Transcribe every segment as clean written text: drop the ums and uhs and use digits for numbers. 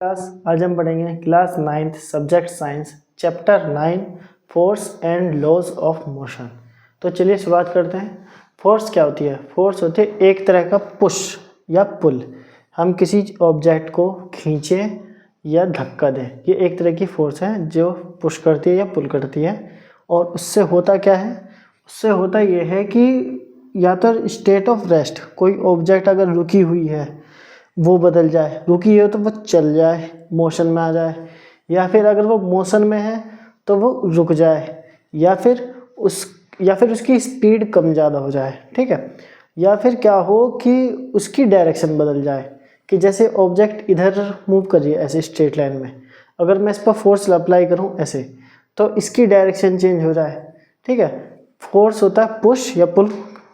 Class आज हम पढ़ेंगे class 9th subject science chapter 9 force and laws of motion. तो चलिए शुरुआत करते हैं। फोर्स क्या होती है? फोर्स होती है एक तरह का पुश या पुल। हम किसी ऑब्जेक्ट को खींचें या धक्का दें, ये एक तरह की फोर्स है जो पुश करती है या पुल करती है। और उससे होता क्या है? उससे होता ये है कि या तो स्टेट ऑफ रेस्ट, कोई ऑब्जेक्ट अगर रुकी हुई है वो बदल जाए, रुकी है तो वो चल जाए, मोशन में आ जाए, या फिर अगर वो मोशन में है तो वो रुक जाए, या फिर उसकी स्पीड कम ज़्यादा हो जाए, ठीक है। या फिर क्या हो कि उसकी डायरेक्शन बदल जाए, कि जैसे ऑब्जेक्ट इधर मूव कर रही है ऐसे स्ट्रेट लाइन में, अगर मैं इस पर फोर्स अप्लाई करूँ ऐसे तो इसकी डायरेक्शन चेंज हो जाए, ठीक है। फोर्स होता है पुश या पुल,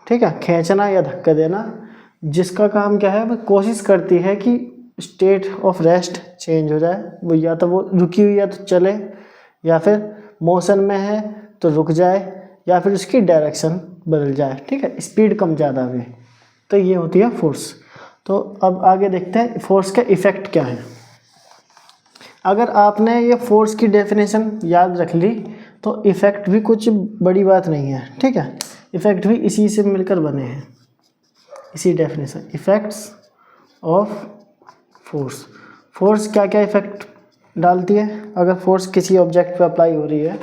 ठीक है, खींचना या धक्का देना, जिसका काम क्या है? वो कोशिश करती है कि स्टेट ऑफ रेस्ट चेंज हो जाए, वो या तो वो रुकी हुई है तो चले, या फिर मोशन में है तो रुक जाए, या फिर उसकी डायरेक्शन बदल जाए, ठीक है, स्पीड कम ज़्यादा हुई। तो ये होती है फोर्स। तो अब आगे देखते हैं फोर्स का इफ़ेक्ट क्या है। अगर आपने ये फोर्स की डेफिनेशन याद रख ली तो इफ़ेक्ट भी कुछ बड़ी बात नहीं है, ठीक है। इफ़ेक्ट भी इसी से मिलकर बने हैं, इसी definition. Effects of force, force क्या क्या इफ़ेक्ट डालती है? अगर फोर्स किसी ऑब्जेक्ट पे अप्लाई हो रही है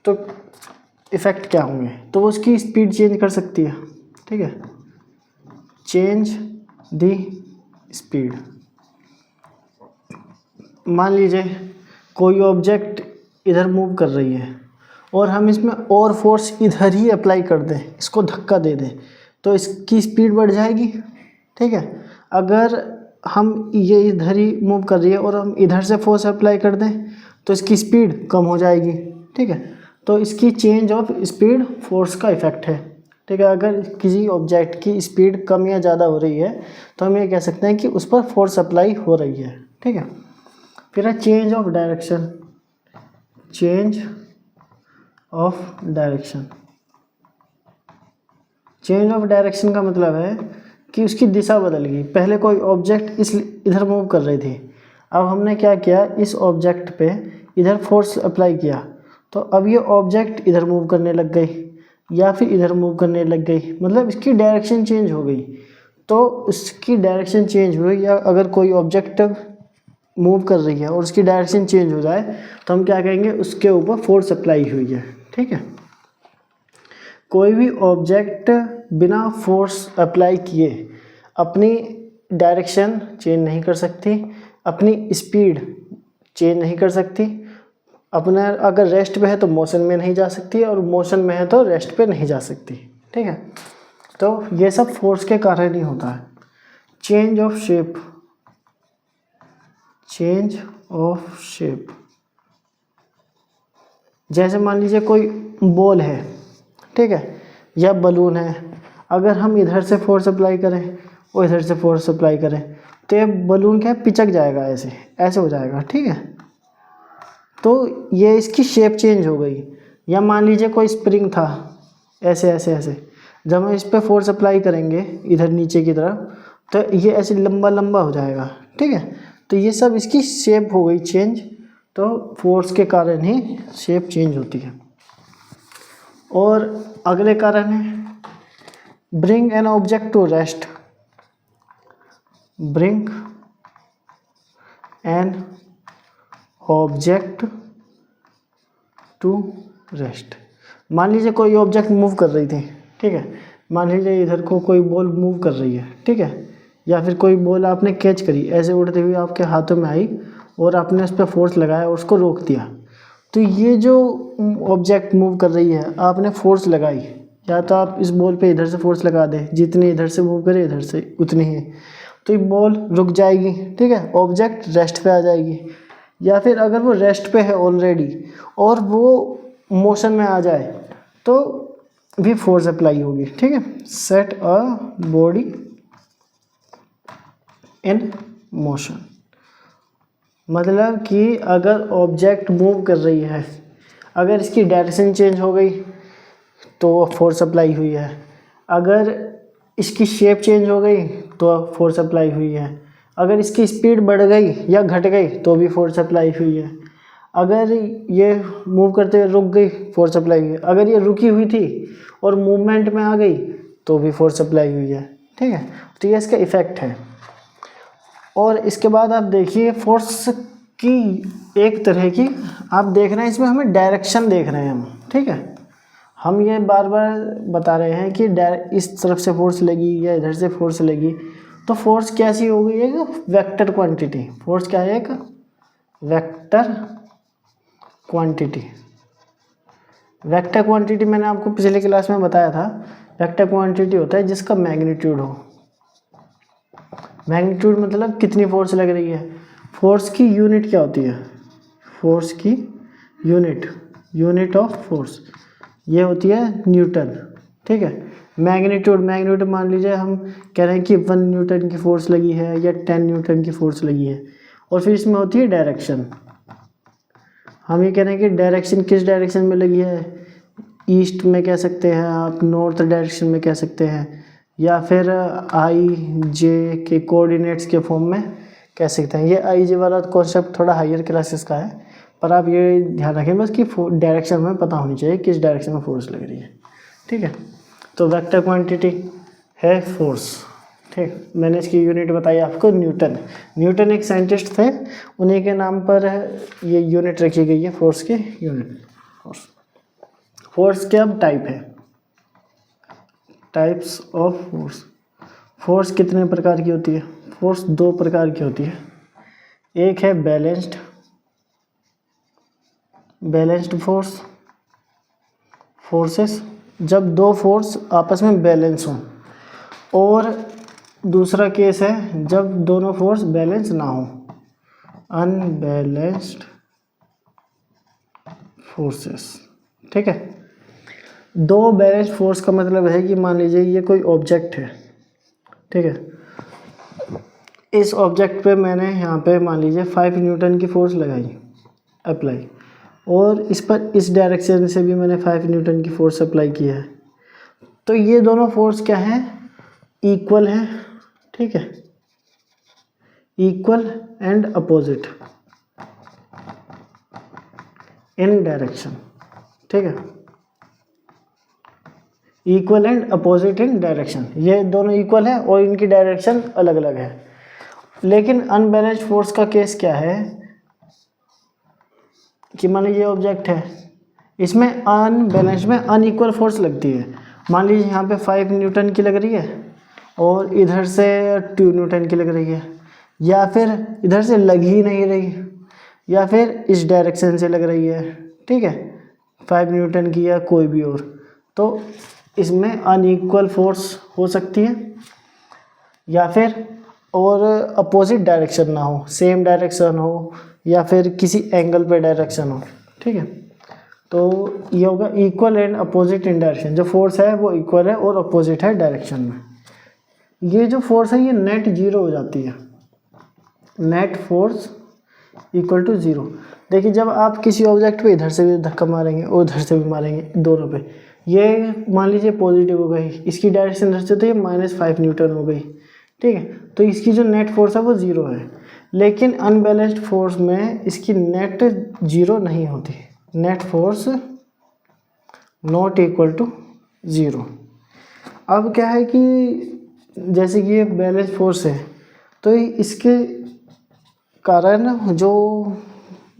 तो इफ़ेक्ट क्या होंगे? तो वो उसकी स्पीड चेंज कर सकती है, ठीक है, चेंज द स्पीड। मान लीजिए कोई ऑब्जेक्ट इधर मूव कर रही है और हम इसमें और फोर्स इधर ही अप्लाई कर दें, इसको धक्का दे दें, तो इसकी स्पीड बढ़ जाएगी, ठीक है। अगर हम ये इधर ही मूव कर रही है और हम इधर से फोर्स अप्लाई कर दें तो इसकी स्पीड कम हो जाएगी, ठीक है। तो इसकी चेंज ऑफ स्पीड फोर्स का इफेक्ट है, ठीक है। अगर किसी ऑब्जेक्ट की स्पीड कम या ज़्यादा हो रही है तो हम ये कह सकते हैं कि उस पर फोर्स अप्लाई हो रही है, ठीक है। फिर है change of direction, change of direction. Change of direction का मतलब है कि उसकी दिशा बदल गई। पहले कोई ऑब्जेक्ट इधर मूव कर रही थी, अब हमने क्या किया, इस ऑब्जेक्ट पे इधर फोर्स अप्लाई किया, तो अब ये ऑब्जेक्ट इधर मूव करने लग गई या फिर इधर मूव करने लग गई, मतलब इसकी डायरेक्शन चेंज हो गई। तो उसकी डायरेक्शन चेंज हुई, या अगर कोई ऑब्जेक्ट मूव कर रही है और उसकी डायरेक्शन चेंज हो जाए तो हम क्या कहेंगे, उसके ऊपर फोर्स अप्लाई हुई है, ठीक है। कोई भी ऑब्जेक्ट बिना फोर्स अप्लाई किए अपनी डायरेक्शन चेंज नहीं कर सकती, अपनी स्पीड चेंज नहीं कर सकती, अपना अगर रेस्ट पे है तो मोशन में नहीं जा सकती, और मोशन में है तो रेस्ट पे नहीं जा सकती, ठीक है। तो ये सब फोर्स के कारण ही होता है। Change of shape, change of shape, जैसे मान लीजिए कोई बॉल है, ठीक है, या बलून है, अगर हम इधर से फोर्स अप्लाई करें और इधर से फोर्स अप्लाई करें तो ये बलून क्या है, पिचक जाएगा, ऐसे ऐसे हो जाएगा, ठीक है। तो ये इसकी शेप चेंज हो गई। या मान लीजिए कोई स्प्रिंग था, ऐसे ऐसे ऐसे, जब हम इस पर फोर्स अप्लाई करेंगे इधर नीचे की तरफ तो ये ऐसे लंबा लंबा हो जाएगा, ठीक है। तो ये सब इसकी शेप हो गई चेंज, तो फोर्स के कारण ही शेप चेंज होती है। और अगले कारण है bring an object to rest, bring an object to rest. मान लीजिए कोई ऑब्जेक्ट मूव कर रही थी, ठीक है, मान लीजिए इधर को कोई बॉल मूव कर रही है, ठीक है, या फिर कोई बॉल आपने कैच करी, ऐसे उड़ती हुई आपके हाथों में आई और आपने उस पर फोर्स लगाया और उसको रोक दिया। तो ये जो ऑब्जेक्ट मूव कर रही है, आपने फोर्स लगाई, या तो आप इस बॉल पे इधर से फोर्स लगा दें, जितनी इधर से मूव करे इधर से उतनी ही, तो ये बॉल रुक जाएगी, ठीक है, ऑब्जेक्ट रेस्ट पे आ जाएगी। या फिर अगर वो रेस्ट पे है ऑलरेडी और वो मोशन में आ जाए तो भी फोर्स अप्लाई होगी, ठीक है। Set a body in motion, मतलब कि अगर ऑब्जेक्ट मूव कर रही है, अगर इसकी डायरेक्शन चेंज हो गई तो फोर्स अप्लाई हुई है, अगर इसकी शेप चेंज हो गई तो फोर्स अप्लाई हुई है, अगर इसकी स्पीड बढ़ गई या घट गई तो भी फोर्स अप्लाई हुई है। अगर ये मूव करते हुए रुक गई, फोर्स अप्लाई हुई है। अगर ये रुकी हुई थी और मूवमेंट में आ गई तो भी फोर्स अप्लाई हुई है। ठीक है, तो ये इसका इफ़ेक्ट है। और इसके बाद आप देखिए फोर्स की एक तरह की आप देख रहे हैं, इसमें हमें डायरेक्शन देख रहे हैं हम। ठीक है, हम ये बार बार बता रहे हैं कि इस तरफ से फोर्स लगी या इधर से फोर्स लगी, तो फोर्स कैसी हो गई? एक वेक्टर क्वांटिटी। फोर्स क्या है? एक वेक्टर क्वांटिटी। वेक्टर क्वांटिटी मैंने आपको पिछले क्लास में बताया था, वेक्टर क्वांटिटी होता है जिसका मैग्नीट्यूड हो। मैग्नीट्यूड मतलब कितनी फोर्स लग रही है। फोर्स की यूनिट क्या होती है? फोर्स की यूनिट ऑफ फोर्स ये होती है न्यूटन। ठीक है, मैग्नीट्यूड मान लीजिए हम कह रहे हैं कि 1 न्यूटन की फोर्स लगी है या 10 न्यूटन की फोर्स लगी है। और फिर इसमें होती है डायरेक्शन। हम ये कह रहे हैं कि डायरेक्शन किस डायरेक्शन में लगी है, ईस्ट में कह सकते हैं आप, नॉर्थ डायरेक्शन में कह सकते हैं, या फिर आई जे के कोऑर्डिनेट्स के फॉर्म में कह सकते हैं। ये आई जे वाला कॉन्सेप्ट थोड़ा हायर क्लासेस का है, पर आप ये ध्यान रखें बस कि डायरेक्शन हमें पता होनी चाहिए किस डायरेक्शन में फोर्स लग रही है। ठीक है, तो वेक्टर क्वांटिटी है फोर्स। ठीक, मैंने इसकी यूनिट बताई आपको न्यूटन एक साइंटिस्ट थे, उन्हीं के नाम पर ये यूनिट रखी गई है फोर्स की यूनिट। फोर्स के अब टाइप है, टाइप्स ऑफ फोर्स। फोर्स कितने प्रकार की होती है? फोर्स 2 प्रकार की होती है। एक है बैलेंस्ड फोर्सेस, जब 2 फोर्स आपस में बैलेंस हों, और दूसरा केस है जब दोनों फोर्स बैलेंस ना हो, अनबैलेंस्ड फोर्सेस। ठीक है, 2 बैलेंस्ड फोर्स का मतलब है कि मान लीजिए ये कोई ऑब्जेक्ट है। ठीक है, इस ऑब्जेक्ट पे मैंने यहाँ पे मान लीजिए 5 न्यूटन की फोर्स लगाई अप्लाई, और इस पर इस डायरेक्शन से भी मैंने 5 न्यूटन की फोर्स अप्लाई की है। तो ये दोनों फोर्स क्या है? इक्वल है। ठीक है, equal and opposite in direction. ठीक है, equal and opposite in direction, ये दोनों इक्वल है और इनकी डायरेक्शन अलग अलग है। लेकिन अनबैलेंस्ड फोर्स का केस क्या है कि मान लीजिए ऑब्जेक्ट है, इसमें अनबैलेंस्ड में अनइक्वल फोर्स लगती है। मान लीजिए यहाँ पे 5 न्यूटन की लग रही है और इधर से 2 न्यूटन की लग रही है, या फिर इधर से लग ही नहीं रही, या फिर इस डायरेक्शन से लग रही है। ठीक है, 5 न्यूटन की या कोई भी और, तो इसमें अनइक्वल फोर्स हो सकती है, या फिर और अपोजिट डायरेक्शन ना हो, सेम डायरेक्शन हो, या फिर किसी एंगल पे डायरेक्शन हो। ठीक है, तो ये होगा equal and opposite in direction. जो फोर्स है वो इक्वल है और अपोजिट है डायरेक्शन में। ये जो फोर्स है ये नेट 0 हो जाती है, नेट फोर्स इक्वल टू 0। देखिए, जब आप किसी ऑब्जेक्ट पे इधर से भी धक्का मारेंगे और उधर से भी मारेंगे, दोनों पे, ये मान लीजिए पॉजिटिव हो गई, इसकी डायरेक्शन इधर से, तो ये -5 न्यूटन हो गई। ठीक है, तो इसकी जो नेट फोर्स है वो 0 है। लेकिन अनबैलेंस्ड फोर्स में इसकी नेट 0 नहीं होती, net force not equal to 0। अब क्या है कि जैसे कि ये बैलेंस फोर्स है, तो इसके कारण जो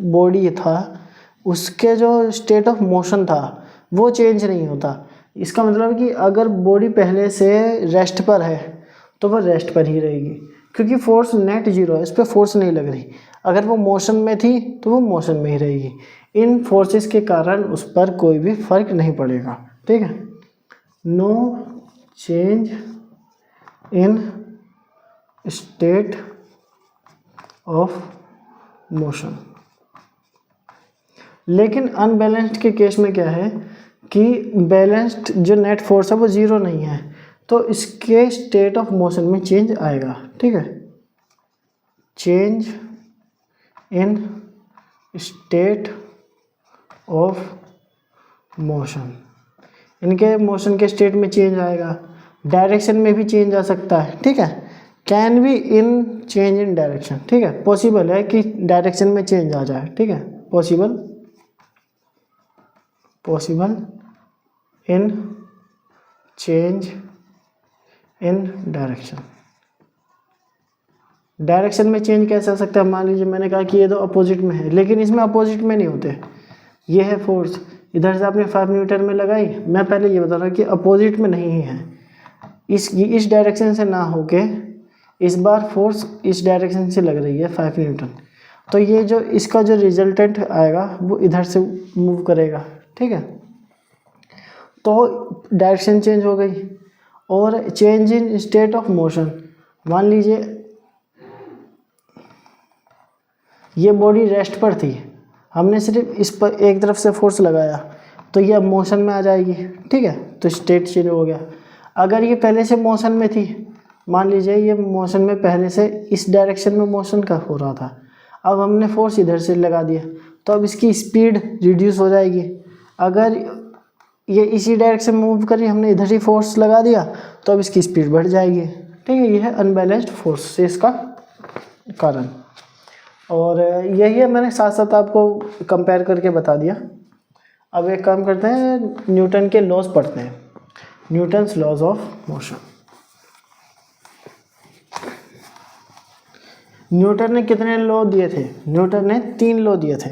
बॉडी था उसके जो स्टेट ऑफ मोशन था वो चेंज नहीं होता। इसका मतलब कि अगर बॉडी पहले से रेस्ट पर है तो वह रेस्ट पर ही रहेगी, क्योंकि फोर्स नेट 0 है, इस पर फोर्स नहीं लग रही। अगर वो मोशन में थी तो वो मोशन में ही रहेगी। इन फोर्सेस के कारण उस पर कोई भी फर्क नहीं पड़ेगा। ठीक है, no change in state of motion. लेकिन अनबैलेंस्ड के केस में क्या है कि बैलेंस्ड जो नेट फोर्स है वो 0 नहीं है, तो इसके स्टेट ऑफ मोशन में चेंज आएगा। ठीक है, change in state of motion, इनके मोशन के स्टेट में चेंज आएगा। डायरेक्शन में भी चेंज आ सकता है। ठीक है, can be in change in direction, ठीक है, पॉसिबल है कि डायरेक्शन में चेंज आ जाए, ठीक है, possible in change in direction. Direction में चेंज कैसे हो सकता है? मान लीजिए मैंने कहा कि ये तो अपोजिट में है, लेकिन इसमें अपोजिट में नहीं होते। ये है फोर्स, इधर से आपने 5 न्यूटन में लगाई, मैं पहले ये बता रहा कि अपोजिट में नहीं है, इस डायरेक्शन से ना होके इस बार फोर्स इस डायरेक्शन से लग रही है 5 न्यूटन, तो ये जो इसका जो रिजल्टेंट आएगा वो इधर से मूव करेगा, ठीक है, तो डायरेक्शन चेंज हो गई। और change in state of motion, मान लीजिए ये बॉडी रेस्ट पर थी, हमने सिर्फ इस पर एक तरफ से फोर्स लगाया तो ये अब मोशन में आ जाएगी, ठीक है, तो स्टेट चेंज हो गया। अगर ये पहले से मोशन में थी, मान लीजिए ये मोशन में पहले से इस डायरेक्शन में मोशन का हो रहा था, अब हमने फोर्स इधर से लगा दिया तो अब इसकी स्पीड रिड्यूस हो जाएगी। अगर ये इसी डायरेक्शन में मूव करी, हमने इधर ही फोर्स लगा दिया तो अब इसकी स्पीड बढ़ जाएगी, ठीक है, ये है अनबैलेंस्ड फोर्स से इसका कारण। और यही है, मैंने साथ साथ आपको कंपेयर करके बता दिया। अब एक काम करते हैं, न्यूटन के लॉज पढ़ते हैं, Newton's laws of motion. Newton ने कितने लॉ दिए थे? न्यूटन ने 3 लॉ दिए थे,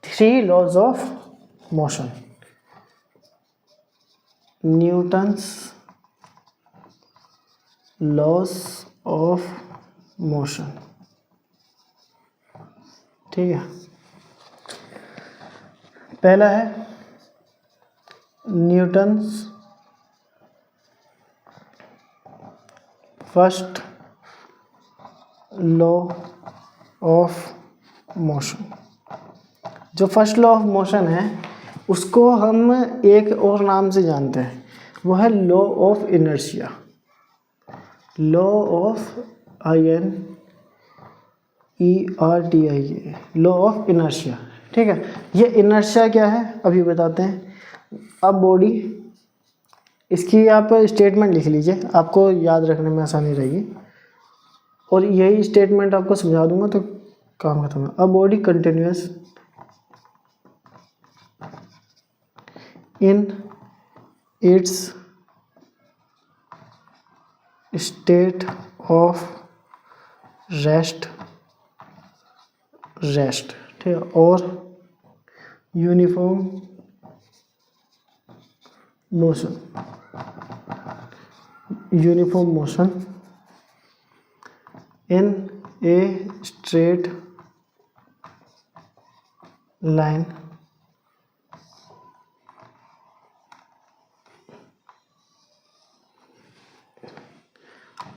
3 laws of motion. Newton's laws of motion, ठीक है। पहला है Newton's first law of motion. जो फर्स्ट लॉ ऑफ मोशन है उसको हम एक और नाम से जानते हैं, वो है law of inertia, law of INERTIA, law of inertia, ठीक है। ये इनर्शिया क्या है अभी बताते हैं। अब बॉडी, इसकी आप स्टेटमेंट लिख लीजिए, आपको याद रखने में आसानी रहेगी, और यही स्टेटमेंट आपको समझा दूंगा तो काम खत्म है। अब body continuous in its state of rest, ठीक है, और uniform motion in a straight line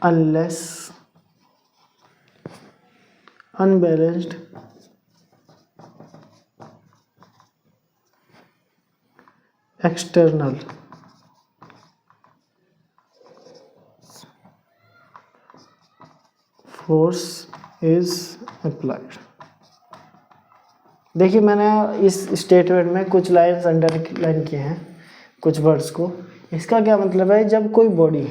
unless unbalanced external force is applied। देखिए मैंने इस स्टेटमेंट में कुछ लाइन्स अंडरलाइन किए हैं, कुछ वर्ड्स को। इसका क्या मतलब है, जब कोई बॉडी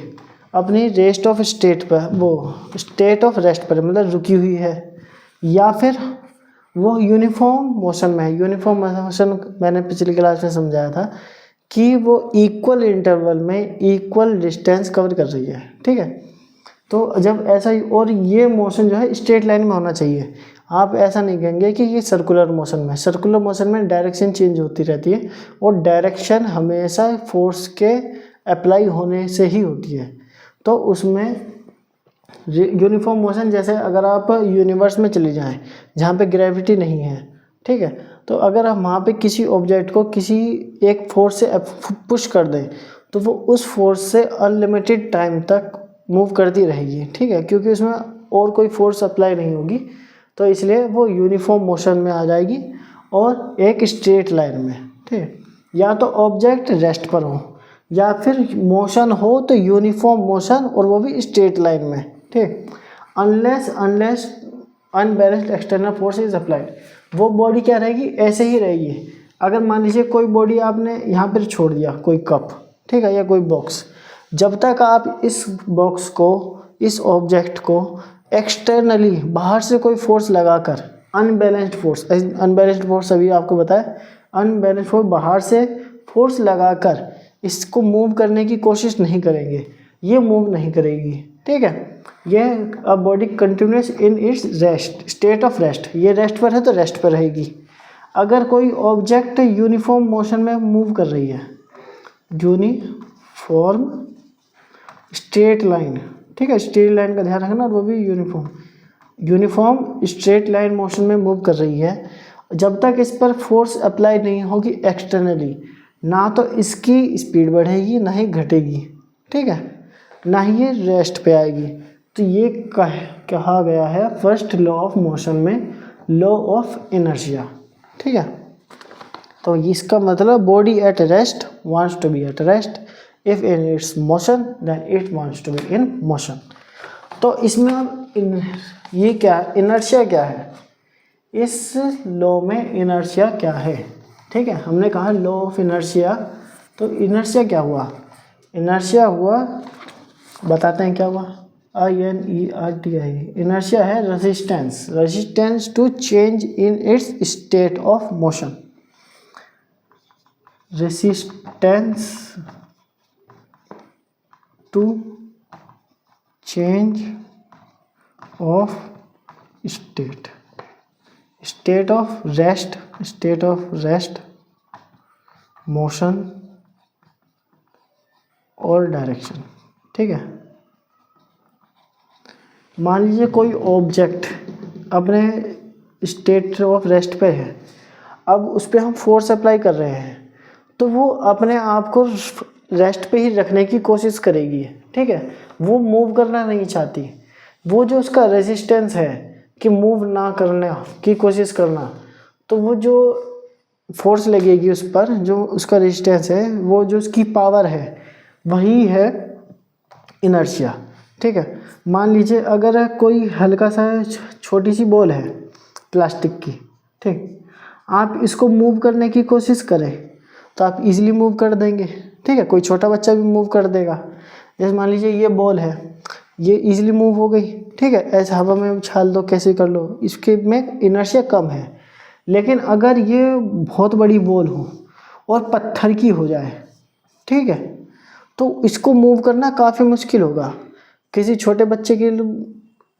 अपनी रेस्ट ऑफ स्टेट पर, वो स्टेट ऑफ रेस्ट पर मतलब रुकी हुई है, या फिर वो यूनिफॉर्म मोशन में है। यूनिफॉर्म मोशन मैंने पिछली क्लास में समझाया था कि वो इक्वल इंटरवल में इक्वल डिस्टेंस कवर कर रही है, ठीक है। तो जब ऐसा ही, और ये मोशन जो है स्ट्रेट लाइन में होना चाहिए। आप ऐसा नहीं कहेंगे कि ये सर्कुलर मोशन में, सर्कुलर मोशन में डायरेक्शन चेंज होती रहती है, और डायरेक्शन हमेशा फोर्स के अप्लाई होने से ही होती है। तो उसमें यूनिफॉर्म मोशन, जैसे अगर आप यूनिवर्स में चले जाएं जहाँ पे ग्रेविटी नहीं है, ठीक है, तो अगर हम वहाँ पे किसी ऑब्जेक्ट को किसी एक फोर्स से पुश कर दें तो वो उस फोर्स से अनलिमिटेड टाइम तक मूव करती रहेगी, ठीक है, क्योंकि उसमें और कोई फोर्स अप्लाई नहीं होगी, तो इसलिए वो यूनिफॉर्म मोशन में आ जाएगी और एक स्ट्रेट लाइन में, ठीक है। या तो ऑब्जेक्ट रेस्ट पर हो या फिर मोशन हो तो यूनिफॉर्म मोशन, और वो भी स्ट्रेट लाइन में, ठीक। Unless unbalanced external force is applied, वो बॉडी क्या रहेगी, ऐसे ही रहेगी। अगर मान लीजिए कोई बॉडी आपने यहाँ पर छोड़ दिया, कोई कप, ठीक है, या कोई बॉक्स, जब तक आप इस बॉक्स को इस ऑब्जेक्ट को एक्सटर्नली बाहर से कोई फोर्स लगाकर, अनबैलेंस्ड फोर्स अभी आपको बताया, अनबैलेंस्ड फोर्स बाहर से फोर्स लगाकर इसको मूव करने की कोशिश नहीं करेंगे, ये मूव नहीं करेगी, ठीक है। यह a body continuous in its rest, state of rest, ये रेस्ट पर है तो रेस्ट पर रहेगी। अगर कोई ऑब्जेक्ट यूनिफॉर्म मोशन में मूव कर रही है, यूनिफॉर्म स्ट्रेट लाइन, ठीक है, स्ट्रेट लाइन का ध्यान रखना, वो भी यूनिफॉर्म स्ट्रेट लाइन मोशन में मूव कर रही है, जब तक इस पर फोर्स अप्लाई नहीं होगी एक्सटर्नली, ना तो इसकी स्पीड बढ़ेगी ना ही घटेगी, ठीक है, ना ही ये रेस्ट पे आएगी। तो ये कहा गया है फर्स्ट लॉ ऑफ मोशन में, लॉ ऑफ इनर्शिया, ठीक है। तो इसका मतलब body at rest wants to be at rest, if in its motion then it wants to be in motion. तो इसमें अब ये क्या, इनर्शिया क्या है, इस लॉ में इनर्शिया क्या है, ठीक है। हमने कहा लॉ ऑफ इनर्शिया, तो इनर्शिया क्या हुआ, इनर्शिया हुआ, बताते हैं क्या हुआ, INERTIA, इनर्शिया है resistance to change in its state of motion, resistance to change of state of rest, motion और डायरेक्शन, ठीक है। मान लीजिए कोई ऑब्जेक्ट अपने स्टेट ऑफ रेस्ट पे है, अब उस पर हम फोर्स अप्लाई कर रहे हैं, तो वो अपने आप को रेस्ट पे ही रखने की कोशिश करेगी, ठीक है, वो मूव करना नहीं चाहती। वो जो उसका रेजिस्टेंस है कि मूव ना करने की कोशिश करना, तो वो जो फोर्स लगेगी उस पर, जो उसका रेजिस्टेंस है, वो जो उसकी पावर है, वही है इनर्शिया, ठीक है। मान लीजिए अगर कोई हल्का सा छोटी सी बॉल है प्लास्टिक की, ठीक, आप इसको मूव करने की कोशिश करें तो आप इजीली मूव कर देंगे, ठीक है, कोई छोटा बच्चा भी मूव कर देगा। जैसे मान लीजिए ये बॉल है, ये इजीली मूव हो गई, ठीक है, ऐसे हवा में उछाल दो, कैसे कर लो, इसके में इनर्शिया कम है। लेकिन अगर ये बहुत बड़ी बॉल हो और पत्थर की हो जाए, ठीक है, तो इसको मूव करना काफ़ी मुश्किल होगा। किसी छोटे बच्चे के लिए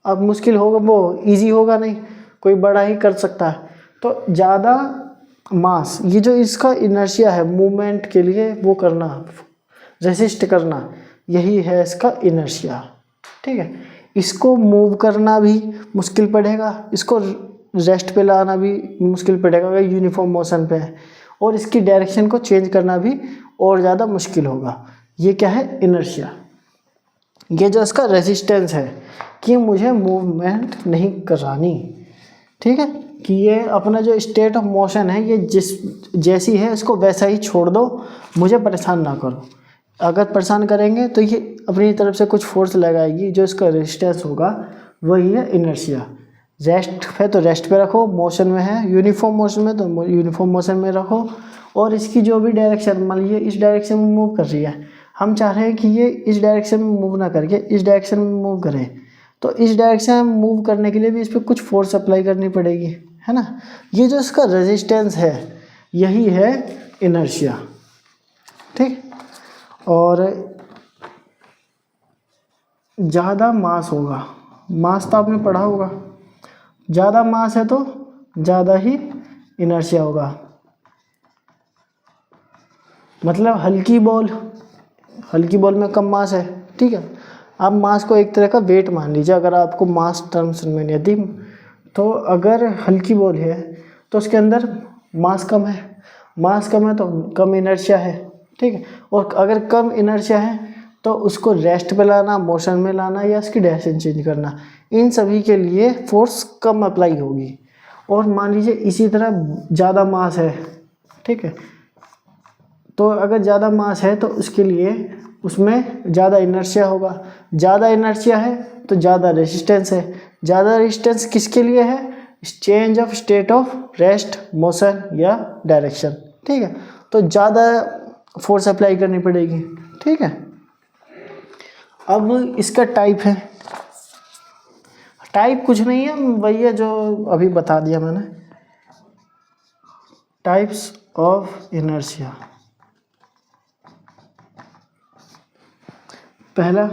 अब मुश्किल होगा, वो इजी होगा नहीं, कोई बड़ा ही कर सकता है। तो ज़्यादा मास, ये जो इसका इनर्शिया है मूवमेंट के लिए वो करना, रेसिस्ट करना, यही है इसका इनर्शिया, ठीक है। इसको मूव करना भी मुश्किल पड़ेगा, इसको रेस्ट पे लाना भी मुश्किल पड़ेगा अगर यूनिफॉर्म मोशन पे है, और इसकी डायरेक्शन को चेंज करना भी और ज़्यादा मुश्किल होगा। ये क्या है, इनर्शिया। ये जो इसका रेजिस्टेंस है कि मुझे मूवमेंट नहीं करानी, ठीक है, कि ये अपना जो स्टेट ऑफ मोशन है ये जैसी है इसको वैसा ही छोड़ दो, मुझे परेशान ना करो। अगर परेशान करेंगे तो ये अपनी तरफ से कुछ फोर्स लगाएगी, जो इसका रेजिस्टेंस होगा वही है इनर्शिया। रेस्ट है तो रेस्ट पे रखो, मोशन में है यूनिफॉर्म मोशन में तो यूनिफॉर्म मोशन में रखो, और इसकी जो भी डायरेक्शन, मान लीजिए इस डायरेक्शन में मूव कर रही है, हम चाह रहे हैं कि ये इस डायरेक्शन में मूव ना करके इस डायरेक्शन में मूव करें, तो इस डायरेक्शन में मूव करने के लिए भी इस पर कुछ फोर्स अप्लाई करनी पड़ेगी, है ना। ये जो इसका रेजिस्टेंस है यही है इनर्शिया, ठीक। और ज़्यादा मास होगा, मास तो आपने पढ़ा होगा, ज़्यादा मास है तो ज़्यादा ही इनर्शिया होगा। मतलब हल्की बॉल में कम मास है, ठीक है। आप मास को एक तरह का वेट मान लीजिए, अगर आपको मास टर्म्स में यदि, तो अगर हल्की बॉल है तो उसके अंदर मास कम है तो कम इनर्शिया है, ठीक है। और अगर कम इनर्शिया है तो उसको रेस्ट पे लाना, मोशन में लाना या इसकी डायरेक्शन चेंज करना, इन सभी के लिए फोर्स कम अप्लाई होगी। और मान लीजिए इसी तरह ज़्यादा मास है, ठीक है, तो अगर ज़्यादा मास है तो उसके लिए उसमें ज़्यादा इनर्शिया होगा, ज़्यादा इनर्शिया है तो ज़्यादा रेजिस्टेंस है। ज़्यादा रेजिस्टेंस किसके लिए है, change of state of rest, motion या डायरेक्शन, ठीक है, तो ज़्यादा फोर्स अप्लाई करनी पड़ेगी, ठीक है। अब इसका टाइप है, टाइप कुछ नहीं है, वही है जो अभी बता दिया मैंने, टाइप्स ऑफ इनर्शिया। पहला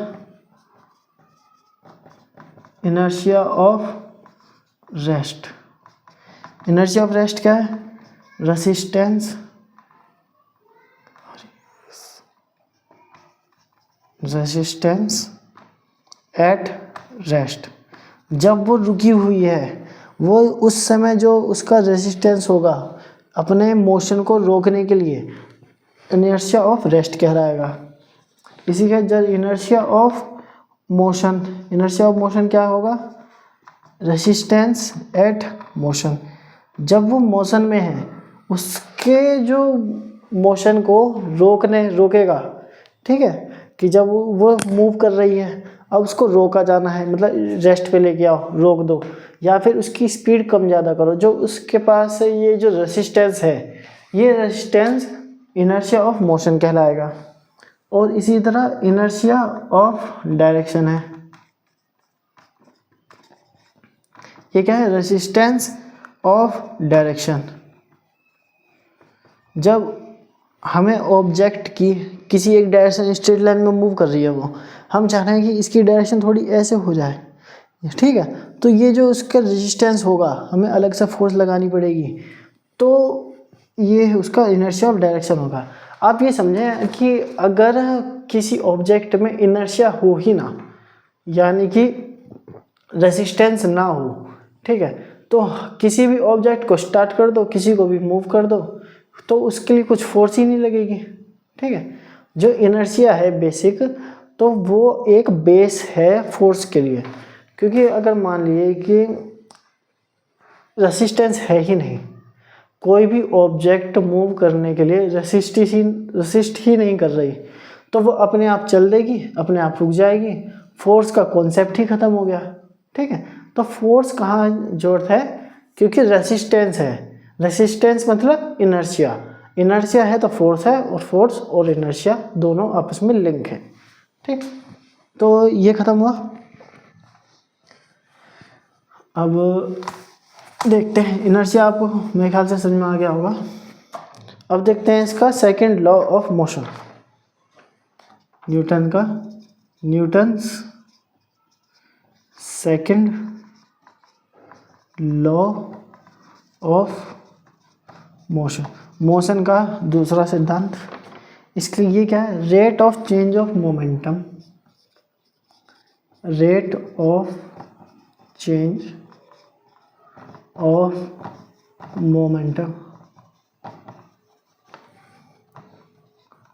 inertia of rest. Inertia of rest क्या है? Resistance at rest. जब वो रुकी हुई है, वो उस समय जो उसका रेसिस्टेंस होगा अपने मोशन को रोकने के लिए, इनर्शिया ऑफ रेस्ट कहलाएगा। इसी का जब inertia of motion, inertia of motion क्या होगा? Resistance at motion. जब वो मोशन में है, उसके जो मोशन को रोकेगा, ठीक है, कि जब वो मूव कर रही है, अब उसको रोका जाना है, मतलब रेस्ट पे लेके आओ, रोक दो, या फिर उसकी स्पीड कम ज़्यादा करो। जो उसके पास ये जो रेसिस्टेंस है, ये रेसिस्टेंस इनर्शिया ऑफ मोशन कहलाएगा। और इसी तरह इनर्शिया ऑफ डायरेक्शन है। ये क्या है? Resistance of direction. जब हमें ऑब्जेक्ट की किसी एक डायरेक्शन स्ट्रेट लाइन में मूव कर रही है, वो हम चाह रहे हैं कि इसकी डायरेक्शन थोड़ी ऐसे हो जाए, ठीक है, तो ये जो उसका रेजिस्टेंस होगा, हमें अलग से फोर्स लगानी पड़ेगी, तो ये उसका इनर्शिया ऑफ डायरेक्शन होगा। आप ये समझें कि अगर किसी ऑब्जेक्ट में इनर्शिया हो ही ना, यानी कि रेजिस्टेंस ना हो, ठीक है, तो किसी भी ऑब्जेक्ट को स्टार्ट कर दो, किसी को भी मूव कर दो, तो उसके लिए कुछ फोर्स ही नहीं लगेगी, ठीक है। जो इनर्शिया है बेसिक, तो वो एक बेस है फोर्स के लिए। क्योंकि अगर मान लिए कि रेसिस्टेंस है ही नहीं, कोई भी ऑब्जेक्ट मूव करने के लिए रेसिस्ट ही नहीं कर रही, तो वो अपने आप चल देगी, अपने आप रुक जाएगी, फोर्स का कॉन्सेप्ट ही खत्म हो गया, ठीक है। तो फोर्स कहाँ जरूरत है? क्योंकि रेसिस्टेंस है, रेसिस्टेंस मतलब इनर्शिया, इनर्शिया है तो फोर्स है, और फोर्स और इनर्शिया दोनों आपस में लिंक है, ठीक। तो ये खत्म हुआ। अब देखते हैं इनर्शिया, आपको मेरे ख्याल से समझ में आ गया होगा। अब देखते हैं इसका second law of motion, Newton's second law of motion, motion का दूसरा सिद्धांत। इसके ये क्या है? Rate of change of momentum, rate of change of momentum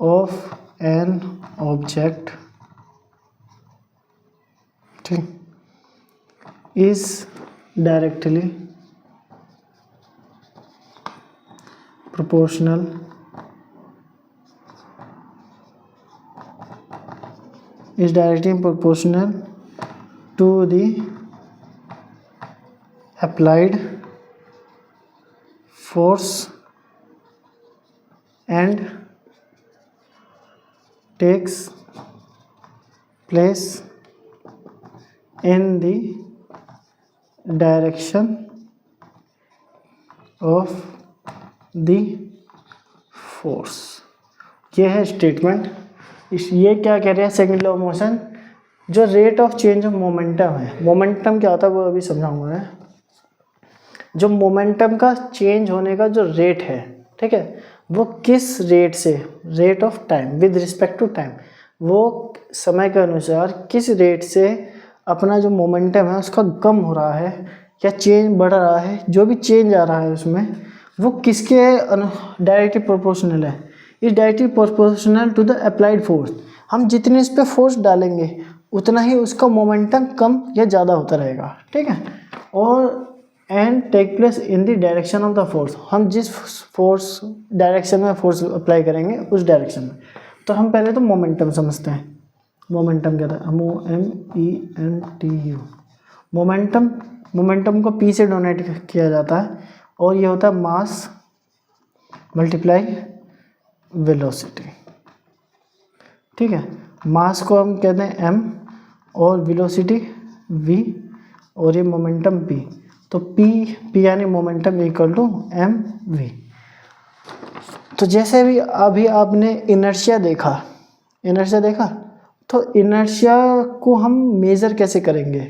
of an object, ठीक, is directly proportional to the applied force and takes place in the direction of the force. ये है स्टेटमेंट। ये क्या कह रहे हैं? सेकंड लॉ ऑफ मोशन, जो rate of change of momentum है, मोमेंटम क्या होता है वो अभी समझाऊंगा मैं। जो मोमेंटम का चेंज होने का जो रेट है, ठीक है, वो किस रेट से, rate of time with respect to time, वो समय के अनुसार किस रेट से अपना जो मोमेंटम है उसका कम हो रहा है या चेंज बढ़ रहा है, जो भी चेंज आ रहा है उसमें, वो किसके डायरेक्टली प्रोपोर्शनल है? Is directly proportional to the applied force. हम जितने इस पर फोर्स डालेंगे उतना ही उसका मोमेंटम कम या ज़्यादा होता रहेगा, ठीक है। और and take place in the direction of the force, हम जिस फोर्स डायरेक्शन में फोर्स अप्लाई करेंगे उस डायरेक्शन में। तो हम पहले तो मोमेंटम समझते हैं। मोमेंटम क्या था? MOMENTU। मोमेंटम को P से डोनेट किया जाता है, और ये होता है मास मल्टीप्लाई वेलोसिटी, ठीक है। मास को हम कहते हैं M और वेलोसिटी V, और ये मोमेंटम p, तो p यानी मोमेंटम इक्वल टू mv। तो जैसे भी अभी आपने इनर्शिया देखा तो इनर्शिया को हम मेज़र कैसे करेंगे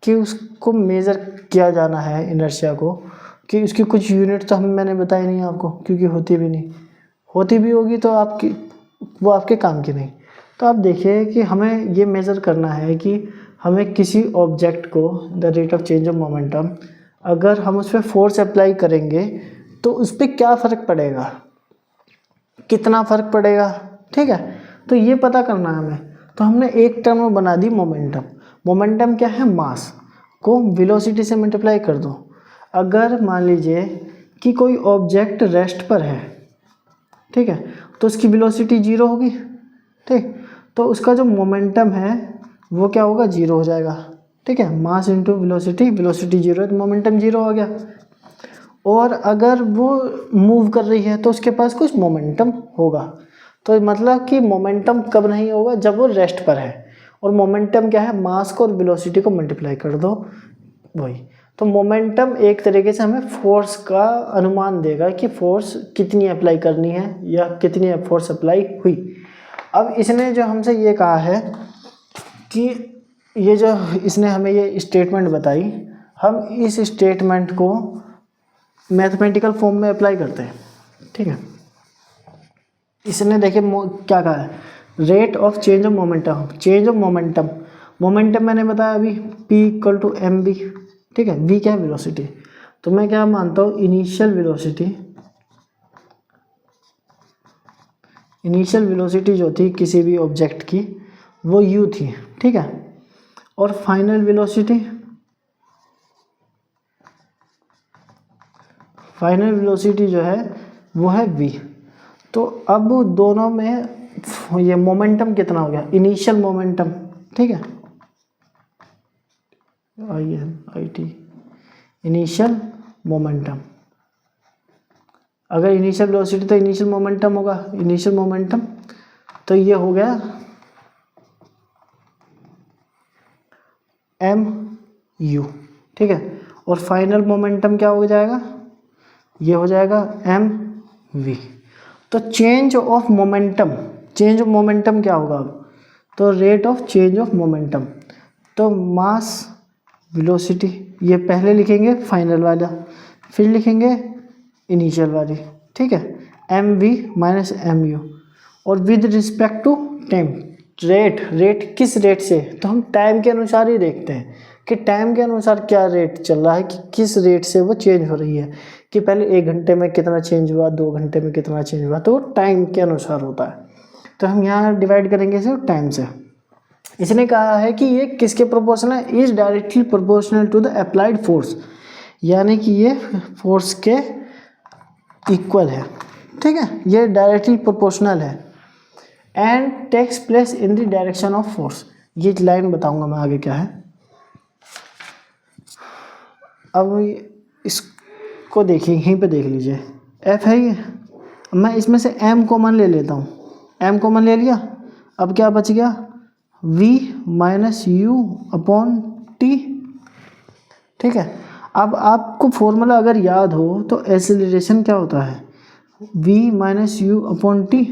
कि उसको मेज़र किया जाना है इनर्शिया को, कि उसकी कुछ यूनिट तो मैंने बताई नहीं आपको, क्योंकि होती भी होगी तो वो आपके काम की नहीं। तो आप देखिए कि हमें ये मेज़र करना है कि हमें किसी ऑब्जेक्ट को the rate of change of momentum, अगर हम उस पर फोर्स अप्लाई करेंगे तो उस पर क्या फ़र्क पड़ेगा, कितना फ़र्क पड़ेगा, ठीक है। तो ये पता करना है हमें। तो हमने एक टर्म में बना दी मोमेंटम क्या है, मास को वेलोसिटी से मल्टीप्लाई कर दो। अगर मान लीजिए कि कोई ऑब्जेक्ट रेस्ट पर है, ठीक है, तो उसकी वेलोसिटी 0 होगी, ठीक, तो उसका जो मोमेंटम है वो क्या होगा, 0 हो जाएगा, ठीक है। मास इंटू वेलोसिटी 0 है तो मोमेंटम 0 हो गया। और अगर वो मूव कर रही है तो उसके पास कुछ मोमेंटम होगा। तो मतलब कि मोमेंटम कब नहीं होगा, जब वो रेस्ट पर है। और मोमेंटम क्या है, मास को और वेलोसिटी को मल्टीप्लाई कर दो, वही। तो मोमेंटम एक तरीके से हमें फोर्स का अनुमान देगा कि फोर्स कितनी अप्लाई करनी है या कितनी फोर्स अप्लाई हुई। अब इसने जो हमसे ये कहा है कि ये जो इसने हमें ये स्टेटमेंट बताई, हम इस स्टेटमेंट को मैथमेटिकल फॉर्म में अप्लाई करते हैं, ठीक है। इसने देखिए क्या कहा है, rate of change of momentum मैंने बताया अभी p equal to m v, ठीक है। v क्या है, वेलोसिटी। तो मैं क्या मानता हूँ, इनिशियल वेलोसिटी जो थी किसी भी ऑब्जेक्ट की वो u थी, ठीक है। और फाइनल वेलोसिटी जो है वो है v। तो अब दोनों में ये मोमेंटम कितना हो गया, इनिशियल मोमेंटम, ठीक है, इनिशियल मोमेंटम। अगर इनिशियल वेलोसिटी तो इनिशियल मोमेंटम होगा, तो ये हो गया mu, ठीक है। और फाइनल मोमेंटम क्या हो जाएगा, ये हो जाएगा mv। तो चेंज ऑफ मोमेंटम क्या होगा अब, तो rate of change of momentum. तो मास वेलोसिटी ये पहले लिखेंगे फाइनल वाला, फिर लिखेंगे इनिशियल वाली, ठीक है, mv माइनस mu। और with respect to time, rate किस रेट से, तो हम टाइम के अनुसार ही देखते हैं कि टाइम के अनुसार क्या रेट चल रहा है, कि किस रेट से वो चेंज हो रही है, कि पहले 1 घंटे में कितना चेंज हुआ, 2 घंटे में कितना चेंज हुआ, तो टाइम के अनुसार होता है। तो हम यहाँ डिवाइड करेंगे इसे टाइम से। इसने कहा है कि ये किसके प्रोपोर्शनल है, is directly proportional to the applied force, यानी कि ये फोर्स के इक्वल है, ठीक है, ये डायरेक्टली प्रोपोर्शनल है। And takes place in the direction of force, ये लाइन बताऊंगा मैं आगे क्या है। अब इसको देखिए, यहीं पे देख लीजिए, F है ये, मैं इसमें से M कॉमन ले लेता हूँ, M कॉमन ले लिया, अब क्या बच गया, V minus U upon T, ठीक है। अब आपको फॉर्मूला अगर याद हो तो एक्सेलरेशन क्या होता है, V minus U upon T,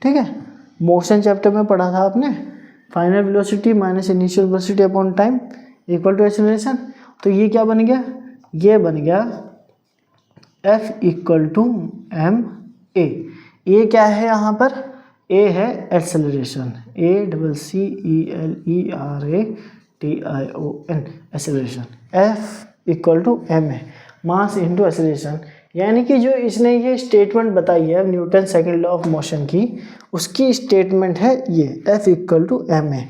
ठीक है। मोशन चैप्टर में पढ़ा था आपने, final velocity minus initial velocity upon time equal to acceleration. तो ये क्या बन गया, ये बन गया F equal to M A. A क्या है यहाँ पर, ए है acceleration, ACCELERATION acceleration. F equal to M है, मास इंटू एक्सेलरेशन। यानी कि जो इसने ये स्टेटमेंट बताई है Newton second law of motion की, उसकी स्टेटमेंट है ये F इक्वल टू एम है।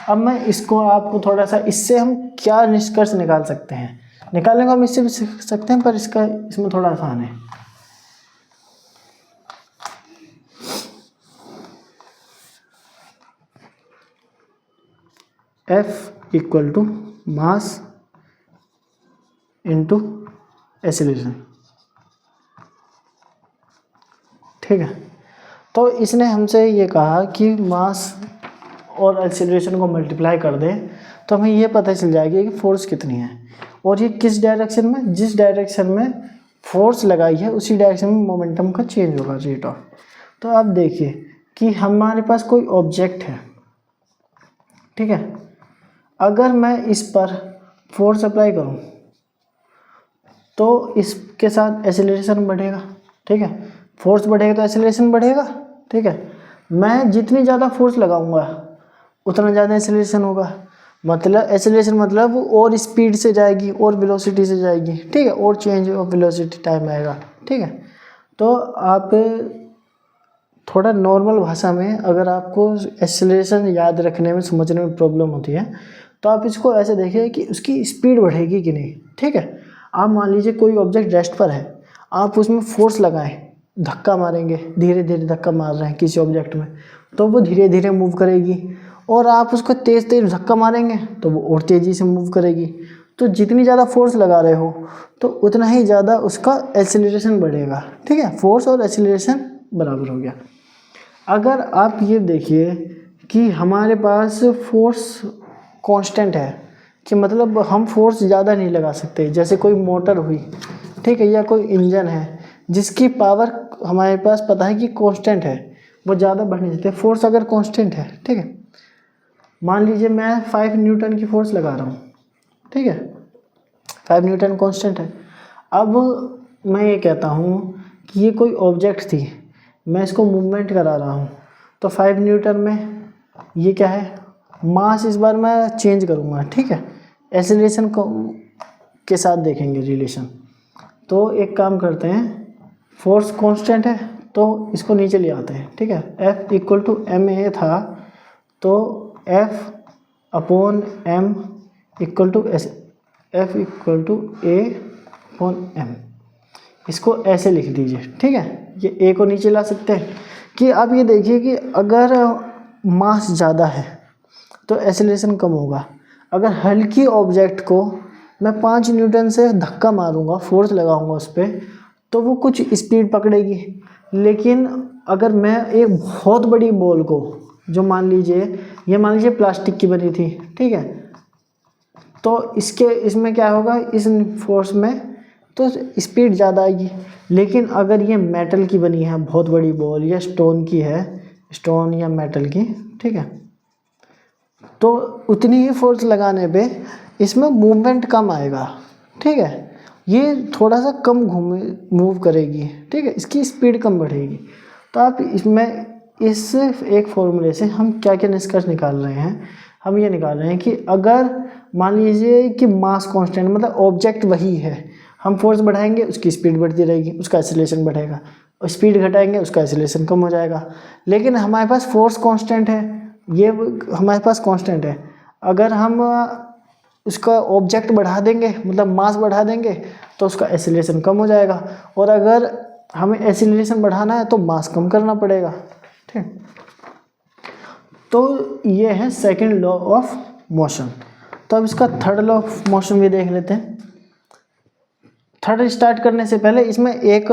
अब मैं इसको आपको थोड़ा सा, इससे हम क्या निष्कर्ष निकाल सकते हैं, निकालने को हम इससे भी सीख सकते हैं, पर इसमें थोड़ा आसान है। F equal to mass into acceleration, ठीक है। तो इसने हमसे ये कहा कि मास और एक्सेलरेशन को मल्टीप्लाई कर दें तो हमें ये पता चल जाएगी कि फोर्स कितनी है और ये किस डायरेक्शन में, जिस डायरेक्शन में फोर्स लगाई है उसी डायरेक्शन में मोमेंटम का चेंज होगा, रेट ऑफ। तो आप देखिए कि हमारे पास कोई ऑब्जेक्ट है, ठीक है, अगर मैं इस पर फोर्स अप्लाई करूं तो इसके साथ एक्सेलरेशन बढ़ेगा, ठीक है, फोर्स बढ़ेगा तो एक्सेलरेशन बढ़ेगा, ठीक है। मैं जितनी ज़्यादा फोर्स लगाऊंगा उतना ज़्यादा एक्सेलरेशन होगा, मतलब एक्सेलरेशन मतलब और स्पीड से जाएगी और वेलोसिटी से जाएगी, ठीक है, और चेंज ऑफ वेलोसिटी टाइम आएगा, ठीक है। तो आप थोड़ा नॉर्मल भाषा में अगर आपको एक्सेलरेशन याद रखने में समझने में प्रॉब्लम होती है तो आप इसको ऐसे देखिए कि उसकी स्पीड बढ़ेगी कि नहीं, ठीक है। आप मान लीजिए कोई ऑब्जेक्ट रेस्ट पर है, आप उसमें फोर्स लगाएं, धक्का मारेंगे, धीरे धीरे धक्का मार रहे हैं किसी ऑब्जेक्ट में तो वो धीरे धीरे मूव करेगी, और आप उसको तेज़ तेज़ धक्का मारेंगे तो वो और तेज़ी से मूव करेगी। तो जितनी ज़्यादा फोर्स लगा रहे हो तो उतना ही ज़्यादा उसका एक्सेलरेशन बढ़ेगा, ठीक है। फोर्स और एक्सेलरेशन बराबर हो गया। अगर आप ये देखिए कि हमारे पास फोर्स कांस्टेंट है, कि मतलब हम फोर्स ज़्यादा नहीं लगा सकते, जैसे कोई मोटर हुई, ठीक है, या कोई इंजन है जिसकी पावर हमारे पास पता है कि कांस्टेंट है, वो ज़्यादा बढ़ नहीं सकते। फोर्स अगर कांस्टेंट है, ठीक है, मान लीजिए मैं 5 न्यूटन की फोर्स लगा रहा हूँ, ठीक है, 5 न्यूटन कांस्टेंट है। अब मैं ये कहता हूँ कि ये कोई ऑब्जेक्ट थी, मैं इसको मूवमेंट करा रहा हूँ, तो 5 न्यूटन में ये क्या है, मास इस बार मैं चेंज करूँगा, ठीक है, एक्सेलरेशन को के साथ देखेंगे रिलेशन। तो एक काम करते हैं, फोर्स कांस्टेंट है तो इसको नीचे ले आते हैं, ठीक है, F equal to M a था तो F upon m equal to s, F equal to a upon m, इसको ऐसे लिख दीजिए, ठीक है। ये ए को नीचे ला सकते हैं कि आप ये देखिए कि अगर मास ज़्यादा है तो एक्सेलरेशन कम होगा। अगर हल्की ऑब्जेक्ट को मैं 5 न्यूटन से धक्का मारूंगा, फोर्स लगाऊंगा उस पर, तो वो कुछ स्पीड पकड़ेगी। लेकिन अगर मैं एक बहुत बड़ी बॉल को, जो मान लीजिए प्लास्टिक की बनी थी, ठीक है, तो इसमें क्या होगा, इस फोर्स में तो स्पीड ज़्यादा आएगी। लेकिन अगर ये मेटल की बनी है बहुत बड़ी बॉल, या स्टोन की है, स्टोन या मेटल की, ठीक है, तो उतनी ही फोर्स लगाने पे इसमें मूवमेंट कम आएगा, ठीक है, ये थोड़ा सा कम मूव करेगी, ठीक है, इसकी स्पीड कम बढ़ेगी। तो आप इसमें इस एक फॉर्मूले से हम क्या क्या निष्कर्ष निकाल रहे हैं, हम ये निकाल रहे हैं कि अगर मान लीजिए कि मास कांस्टेंट मतलब ऑब्जेक्ट वही है, हम फोर्स बढ़ाएंगे उसकी स्पीड बढ़ती रहेगी, उसका एक्सेलरेशन बढ़ेगा, और स्पीड घटाएंगे उसका एक्सेलरेशन कम हो जाएगा। लेकिन हमारे पास फोर्स कांस्टेंट है, ये हमारे पास कांस्टेंट है, अगर हम उसका ऑब्जेक्ट बढ़ा देंगे मतलब मास बढ़ा देंगे तो उसका एक्सेलरेशन कम हो जाएगा, और अगर हमें एक्सेलरेशन बढ़ाना है तो मास कम करना पड़ेगा, ठीक। तो ये है सेकंड लॉ ऑफ मोशन। तो अब इसका थर्ड लॉ ऑफ मोशन भी देख लेते हैं। थर्ड स्टार्ट करने से पहले इसमें एक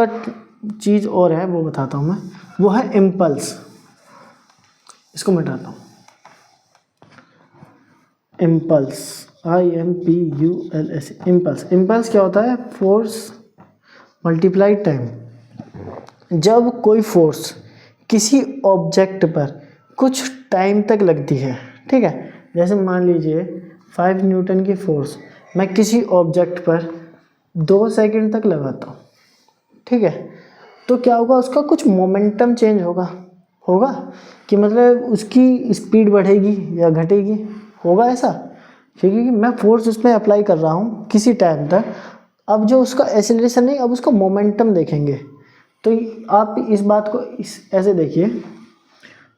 चीज़ और है, वो बताता हूँ मैं, वो है इम्पल्स। इसको मिटाता हूँ, इम्पल्स, IMPULS, इम्पल्स। इम्पल्स क्या होता है, फोर्स मल्टीप्लाइड टाइम। जब कोई फोर्स किसी ऑब्जेक्ट पर कुछ टाइम तक लगती है, ठीक है, जैसे मान लीजिए 5 न्यूटन की फोर्स मैं किसी ऑब्जेक्ट पर 2 सेकंड तक लगाता हूँ, ठीक है, तो क्या होगा, उसका कुछ मोमेंटम चेंज होगा कि मतलब उसकी स्पीड बढ़ेगी या घटेगी, होगा ऐसा, क्योंकि मैं फोर्स उसमें अप्लाई कर रहा हूँ किसी टाइम तक। अब जो उसका एक्सेलरेशन नहीं, अब उसका मोमेंटम देखेंगे। तो आप इस बात को ऐसे देखिए,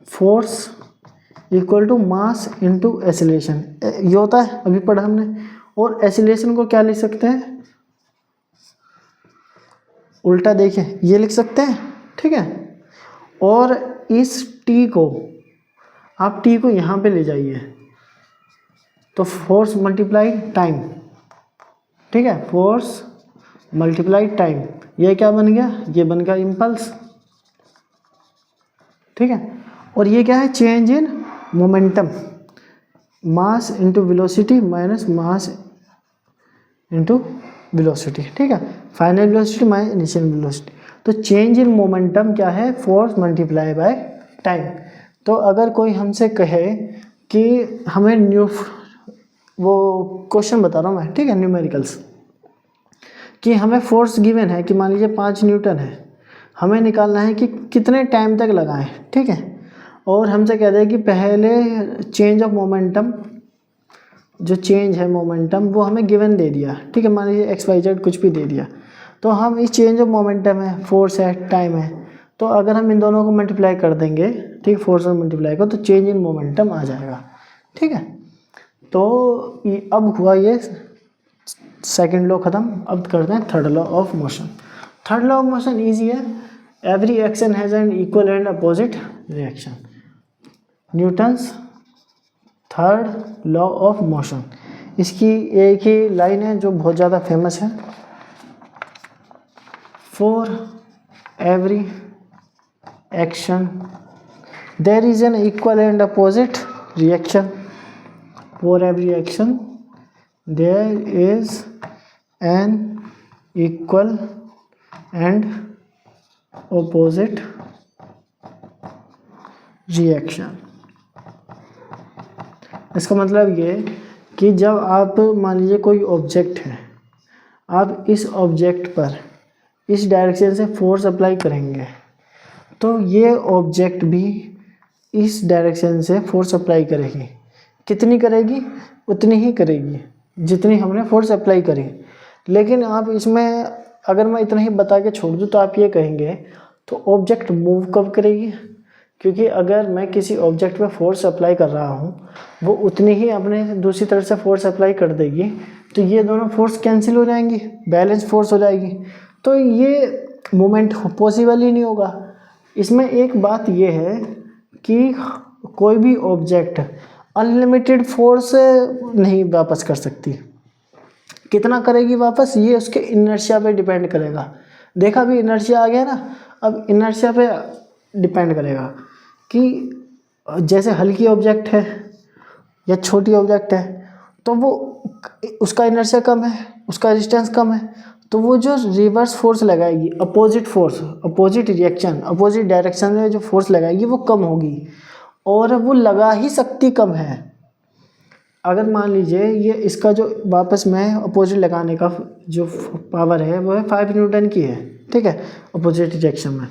force equal to mass into acceleration, ये होता है, अभी पढ़ा हमने। और एक्सेलरेशन को क्या लिख सकते हैं, उल्टा देखिए, ये लिख सकते हैं, ठीक है। और इस टी को आप टी को यहाँ पे ले जाइए, तो फोर्स मल्टीप्लाई टाइम, ठीक है, फोर्स मल्टीप्लाई टाइम, ये क्या बन गया, ये बन गया इम्पल्स, ठीक है। और ये क्या है, change in momentum, mass into velocity minus mass into velocity, ठीक है, final velocity minus initial velocity. तो चेंज इन मोमेंटम क्या है, फोर्स मल्टीप्लाई बाय टाइम। तो अगर कोई हमसे कहे कि हमें वो क्वेश्चन बता रहा हूँ मैं, ठीक है, न्यूमेरिकल्स, कि हमें फोर्स गिवन है कि मान लीजिए 5 न्यूटन है, हमें निकालना है कि कितने टाइम तक लगाएं, ठीक है, और हमसे कह दे कि पहले चेंज ऑफ मोमेंटम, जो चेंज है मोमेंटम वो हमें गिवन दे दिया, ठीक है, मान लीजिए XYZ कुछ भी दे दिया, तो हम इस चेंज ऑफ मोमेंटम है, फोर्स है, टाइम है, तो अगर हम इन दोनों को मल्टीप्लाई कर देंगे, ठीक, फोर्स और मल्टीप्लाई को, तो चेंज इन मोमेंटम आ जाएगा, ठीक है। तो अब हुआ ये सेकंड लॉ ख़त्म, अब करते हैं third law of motion. Third law of motion easy है, every action has an equal and opposite reaction, Newton's third law of motion. इसकी एक ही लाइन है जो बहुत ज़्यादा फेमस है, for every action there is an equal and opposite reaction, for every action there is an equal and opposite reaction. इसका मतलब ये कि जब आप मान लीजिए कोई ऑब्जेक्ट है, आप इस ऑब्जेक्ट पर इस डायरेक्शन से फोर्स अप्लाई करेंगे, तो ये ऑब्जेक्ट भी इस डायरेक्शन से फोर्स अप्लाई करेगी। कितनी करेगी? उतनी ही करेगी जितनी हमने फोर्स अप्लाई करी। लेकिन आप इसमें अगर मैं इतना ही बता के छोड़ दूँ तो आप ये कहेंगे तो ऑब्जेक्ट मूव कब करेगी? क्योंकि अगर मैं किसी ऑब्जेक्ट पे फोर्स अप्लाई कर रहा हूँ, वो उतनी ही अपने दूसरी तरफ से फोर्स अप्लाई कर देगी, तो ये दोनों फोर्स कैंसिल हो जाएंगी, बैलेंस फोर्स हो जाएगी, तो ये मूवमेंट पॉसिबल ही नहीं होगा। इसमें एक बात ये है कि कोई भी ऑब्जेक्ट अनलिमिटेड फोर्स नहीं वापस कर सकती। कितना करेगी वापस, ये उसके इनर्शिया पे डिपेंड करेगा। देखा भी इनर्शिया आ गया ना, अब इनर्शिया पे डिपेंड करेगा कि जैसे हल्की ऑब्जेक्ट है या छोटी ऑब्जेक्ट है तो वो उसका इनर्शिया कम है, उसका रेजिस्टेंस कम है, तो वो जो रिवर्स फोर्स लगाएगी, opposite force, opposite reaction, opposite direction में जो फोर्स लगाएगी वो कम होगी, और वो लगा ही सकती कम है। अगर मान लीजिए ये इसका जो वापस में अपोजिट लगाने का जो पावर है वो है 5 न्यूटन की है, ठीक है, अपोजिट रिएक्शन में।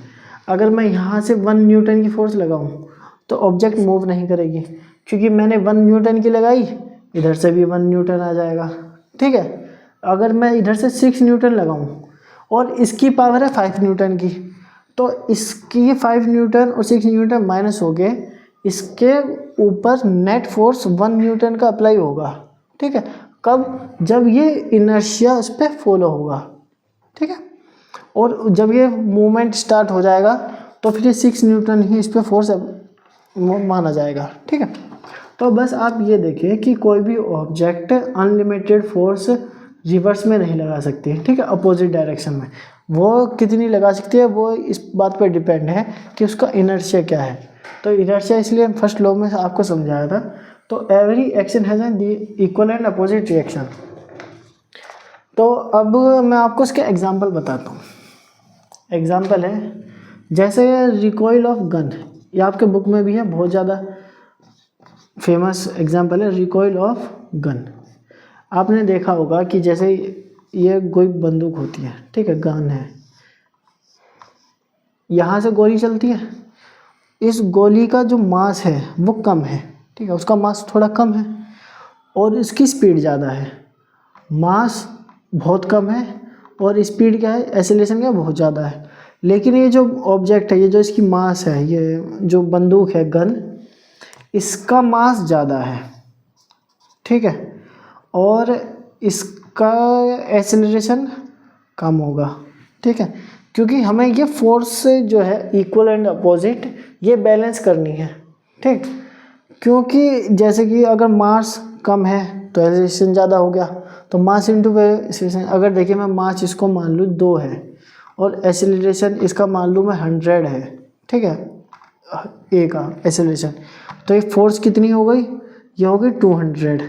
अगर मैं यहाँ से 1 न्यूटन की फोर्स लगाऊँ तो ऑब्जेक्ट मूव नहीं करेगी, क्योंकि मैंने 1 न्यूटन की लगाई, इधर से भी 1 न्यूटन आ जाएगा, ठीक है। अगर मैं इधर से 6 न्यूटन लगाऊँ और इसकी पावर है 5 न्यूटन की, तो इसकी 5 न्यूटन और 6 न्यूटन माइनस हो गए, इसके ऊपर नेट फोर्स 1 न्यूटन का अप्लाई होगा, ठीक है। कब? जब ये इनर्शिया उस पर फॉलो होगा, ठीक है। और जब ये मूवमेंट स्टार्ट हो जाएगा तो फिर ये 6 न्यूटन ही इस पर फोर्स माना जाएगा, ठीक है। तो बस आप ये देखिए कि कोई भी ऑब्जेक्ट अनलिमिटेड फोर्स रिवर्स में नहीं लगा सकती, ठीक है, अपोजिट डायरेक्शन में। वो कितनी लगा सकती है वो इस बात पर डिपेंड है कि उसका इनर्शिया क्या है। तो इनर्शिया इसलिए फर्स्ट लॉ में आपको समझाया था। तो every action has an equal and opposite reaction. तो अब मैं आपको इसके एग्जांपल बताता हूँ। एग्जांपल है जैसे रिकॉइल ऑफ गन, ये आपके बुक में भी है, बहुत ज़्यादा फेमस एग्जांपल है रिकॉइल ऑफ गन। आपने देखा होगा कि जैसे ये कोई बंदूक होती है, ठीक है, गन है, यहाँ से गोली चलती है, इस गोली का जो मास है वो कम है, ठीक है, उसका मास थोड़ा कम है और इसकी स्पीड ज़्यादा है। मास बहुत कम है और स्पीड क्या है, एक्सेलरेशन क्या बहुत ज़्यादा है। लेकिन ये जो ऑब्जेक्ट है, ये जो इसकी मास है, ये जो बंदूक है गन, इसका मास ज़्यादा है, ठीक है, और इसका एक्सेलरेशन कम होगा, ठीक है, क्योंकि हमें ये फोर्स जो है इक्वल एंड अपोजिट ये बैलेंस करनी है, ठीक। क्योंकि जैसे कि अगर मास कम है तो एक्सेलरेशन ज़्यादा हो गया, तो मास इंटू एक्सेलरेशन। अगर देखिए मैं मास इसको मान लूँ 2 है और एक्सेलरेशन इसका मान लूँ मैं 100 है, ठीक है, ए का एक्सेलरेशन, तो ये फोर्स कितनी हो गई, ये होगी 200।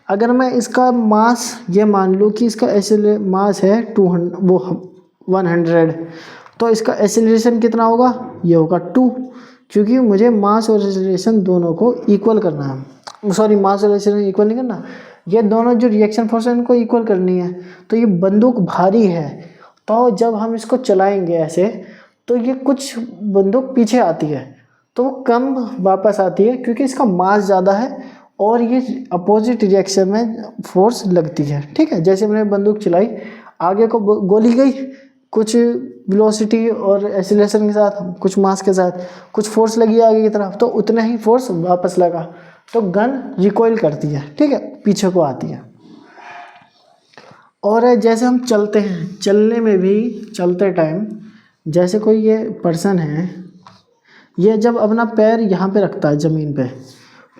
अगर मैं इसका मास ये मान लूँ कि इसका मास है 100, तो इसका एक्सेलरेशन कितना होगा, ये होगा 2, क्योंकि मुझे मास और एक्सेलरेशन दोनों को इक्वल करना है। सॉरी, मास और एक्सेलरेशन इक्वल नहीं करना, ये दोनों जो रिएक्शन फोर्स है इनको इक्वल करनी है। तो ये बंदूक भारी है, तो जब हम इसको चलाएंगे ऐसे, तो ये कुछ बंदूक पीछे आती है तो वो कम वापस आती है, क्योंकि इसका मास ज़्यादा है और ये अपोजिट रिएक्शन में फोर्स लगती है। ठीक है, जैसे मैंने बंदूक चलाई, आगे को गोली गई कुछ वेलोसिटी और एक्सीलरेशन के साथ, कुछ मास के साथ, कुछ फोर्स लगी आगे की तरफ, तो उतना ही फोर्स वापस लगा, तो गन रिकॉइल करती है। ठीक है, पीछे को आती है। और जैसे हम चलते हैं, चलने में भी चलते टाइम जैसे कोई ये पर्सन है, ये जब अपना पैर यहाँ पे रखता है ज़मीन पे,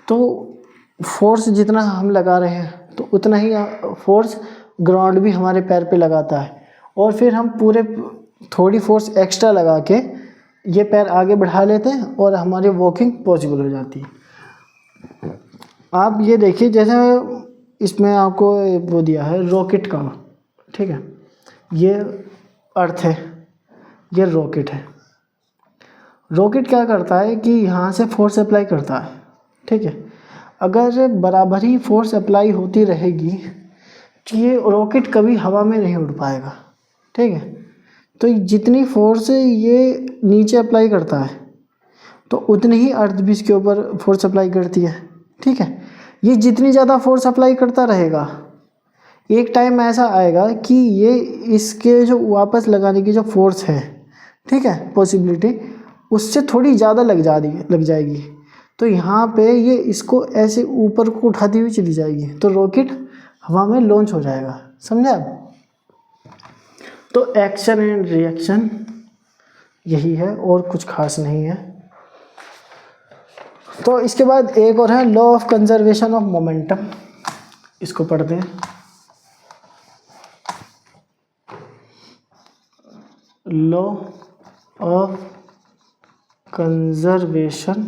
तो फोर्स जितना हम लगा रहे हैं तो उतना ही फोर्स ग्राउंड भी हमारे पैर पे लगाता है, और फिर हम पूरे थोड़ी फोर्स एक्स्ट्रा लगा के ये पैर आगे बढ़ा लेते हैं और हमारी वॉकिंग पॉसिबल हो जाती है। आप ये देखिए, जैसे इसमें आपको वो दिया है रॉकेट का, ठीक है, ये अर्थ है, ये रॉकेट है। रॉकेट क्या करता है कि यहाँ से फोर्स अप्लाई करता है। ठीक है, अगर बराबर ही फोर्स अप्लाई होती रहेगी तो ये रॉकेट कभी हवा में नहीं उड़ पाएगा। ठीक है, तो जितनी फोर्स ये नीचे अप्लाई करता है तो उतनी ही अर्थ भी इसके ऊपर फोर्स अप्लाई करती है। ठीक है, ये जितनी ज़्यादा फोर्स अप्लाई करता रहेगा, एक टाइम ऐसा आएगा कि ये इसके जो वापस लगाने की जो फोर्स है, ठीक है, पॉसिबिलिटी उससे थोड़ी ज़्यादा लग जाएगी, तो यहाँ पे ये इसको ऐसे ऊपर को उठाती हुई चली जाएगी, तो रॉकेट हवा में लॉन्च हो जाएगा। समझे आप? तो एक्शन एंड रिएक्शन यही है, और कुछ खास नहीं है। तो इसके बाद एक और है law of conservation of momentum, इसको पढ़ते हैं। Law of conservation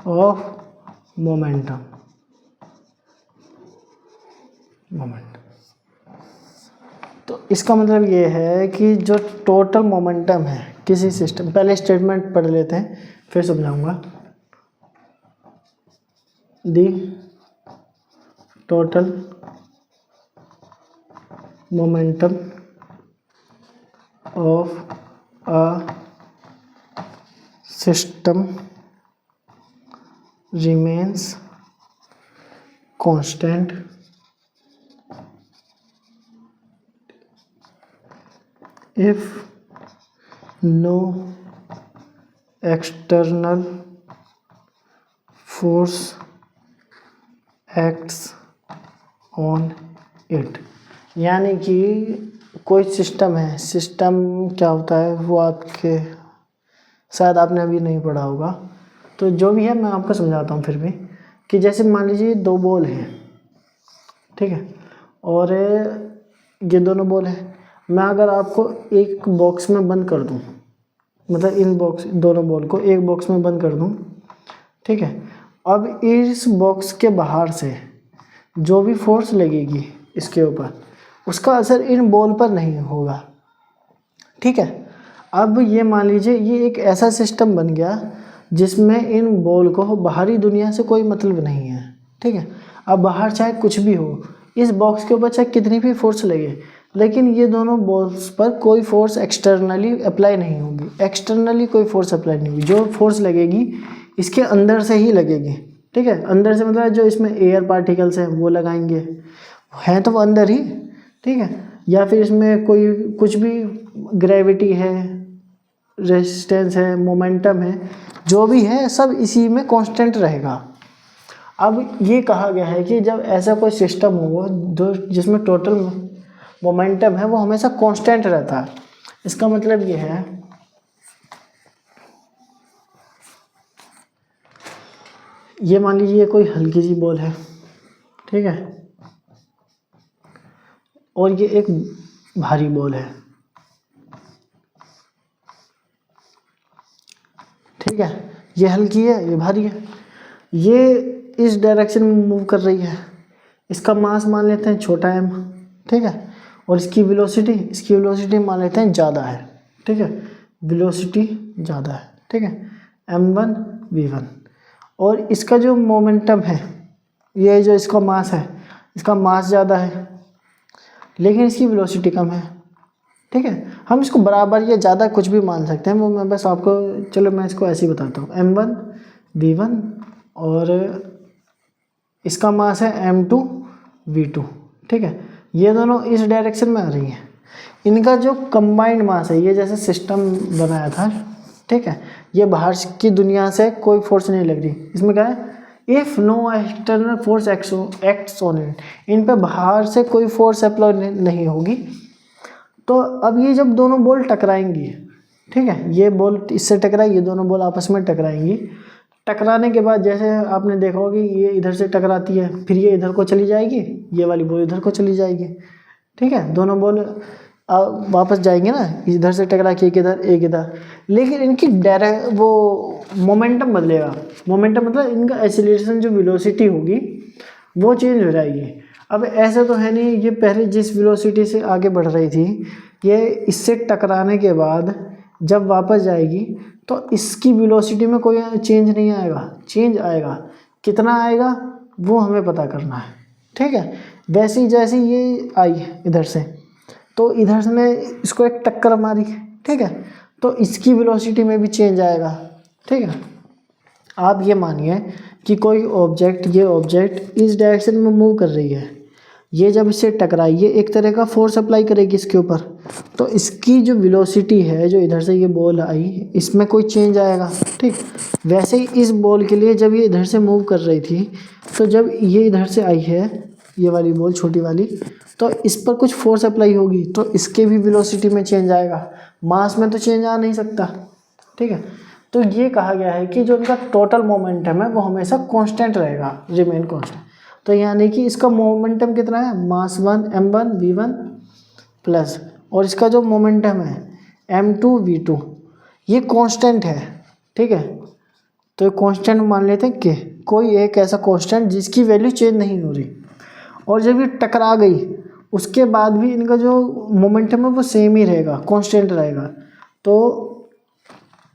of momentum. तो इसका मतलब ये है कि जो टोटल मोमेंटम है किसी सिस्टम, पहले स्टेटमेंट पढ़ लेते हैं फिर समझाऊंगा। दी total momentum of a system remains constant if no external force acts on it। यानी कि कोई सिस्टम है, सिस्टम क्या होता है वो आपके शायद आपने अभी नहीं पढ़ा होगा, तो जो भी है मैं आपको समझाता हूँ फिर भी। कि जैसे मान लीजिए दो बॉल हैं, ठीक है, और ये दोनों बॉल हैं, मैं अगर आपको एक बॉक्स में बंद कर दूँ, मतलब इन दोनों बॉल को एक बॉक्स में बंद कर दूँ, ठीक है, अब इस बॉक्स के बाहर से जो भी फोर्स लगेगी इसके ऊपर, उसका असर इन बॉल पर नहीं होगा। ठीक है, अब ये मान लीजिए ये एक ऐसा सिस्टम बन गया जिसमें इन बॉल को बाहरी दुनिया से कोई मतलब नहीं है। ठीक है, अब बाहर चाहे कुछ भी हो, इस बॉक्स के ऊपर चाहे कितनी भी फोर्स लगे, लेकिन ये दोनों बॉल्स पर कोई फोर्स एक्सटर्नली अप्लाई नहीं होगी, एक्सटर्नली कोई फोर्स अप्लाई नहीं होगी। जो फोर्स लगेगी इसके अंदर से ही लगेगी। ठीक है, अंदर से मतलब जो इसमें एयर पार्टिकल्स हैं वो लगाएंगे, हैं तो वो अंदर ही। ठीक है, या फिर इसमें कोई कुछ भी ग्रेविटी है, रेजिस्टेंस है, मोमेंटम है, जो भी है सब इसी में कांस्टेंट रहेगा। अब ये कहा गया है कि जब ऐसा कोई सिस्टम होगा जो जिसमें टोटल मोमेंटम है वो हमेशा कांस्टेंट रहता है, इसका मतलब ये है ये मान लीजिए कोई हल्की सी बॉल है, ठीक है, और ये एक भारी बॉल है। ठीक है, ये हल्की है, ये भारी है। ये इस डायरेक्शन में मूव कर रही है, इसका मास मान लेते हैं छोटा m, ठीक है, और इसकी वेलोसिटी मान लेते हैं ज़्यादा है, ठीक है, वेलोसिटी ज़्यादा है, ठीक है, m1 v1। और इसका जो मोमेंटम है, ये जो इसका मास है, इसका मास ज़्यादा है लेकिन इसकी वेलोसिटी कम है, ठीक है। हम इसको बराबर या ज़्यादा कुछ भी मान सकते हैं, वो मैं बस आपको, चलो मैं इसको ऐसे ही बताता हूँ, m1 v1 और इसका मास है m2 v2, ठीक है। ये दोनों इस डायरेक्शन में आ रही हैं, इनका जो कंबाइंड मास है, ये जैसे सिस्टम बनाया था, ठीक है, ये बाहर की दुनिया से कोई फोर्स नहीं लग रही, इसमें क्या है, if no external force acts on it, इन पे बाहर से कोई फोर्स अप्लाई नहीं होगी। तो अब ये जब दोनों बॉल टकराएंगी, ठीक है, ये बॉल इससे टकराई, ये दोनों बॉल आपस में टकराएंगी, टकराने के बाद जैसे आपने देखा होगा ये इधर से टकराती है, फिर ये इधर को चली जाएगी, ये वाली बॉल इधर को चली जाएगी, ठीक है, दोनों बॉल वापस जाएंगे ना, इधर से टकरा के एक इधर, लेकिन इनकी डायरेक्ट वो मोमेंटम बदलेगा। मोमेंटम मतलब इनका एक्सीलरेशन जो वेलोसिटी होगी वो चेंज हो जाएगी। अब ऐसा तो है नहीं, ये पहले जिस वेलोसिटी से आगे बढ़ रही थी, ये इससे टकराने के बाद जब वापस जाएगी तो इसकी वेलोसिटी में कोई चेंज नहीं आएगा, चेंज आएगा, कितना आएगा वो हमें पता करना है, ठीक है। वैसे ही जैसे ये आई इधर से, तो इधर से मैं इसको एक टक्कर मारी, ठीक है, तो इसकी वेलोसिटी में भी चेंज आएगा, ठीक है। आप ये मानिए कि कोई ऑब्जेक्ट, ये ऑब्जेक्ट इस डायरेक्शन में मूव कर रही है, ये जब इससे टकराई, ये एक तरह का फोर्स अप्लाई करेगी इसके ऊपर, तो इसकी जो वेलोसिटी है, जो इधर से ये बॉल आई, इसमें कोई चेंज आएगा, ठीक। वैसे ही इस बॉल के लिए जब ये इधर से मूव कर रही थी, तो जब ये इधर से आई है, ये वाली बॉल छोटी वाली, तो इस पर कुछ फोर्स अप्लाई होगी, तो इसके भी वेलोसिटी में चेंज आएगा, मास में तो चेंज आ नहीं सकता, ठीक है। तो ये कहा गया है कि जो इनका टोटल मोमेंटम है वो हमेशा कांस्टेंट रहेगा, रिमेन कांस्टेंट। तो यानी कि इसका मोमेंटम कितना है, मास 1 m1 v1 प्लस, और इसका जो मोमेंटम है m2 v2, ये कांस्टेंट है, ठीक है। तो कांस्टेंट मान लेते हैं कि कोई एक ऐसा कांस्टेंट जिसकी वैल्यू चेंज नहीं हो रही, और जब ये टकरा गई उसके बाद भी इनका जो मोमेंटम है वो सेम ही रहेगा, कांस्टेंट रहेगा। तो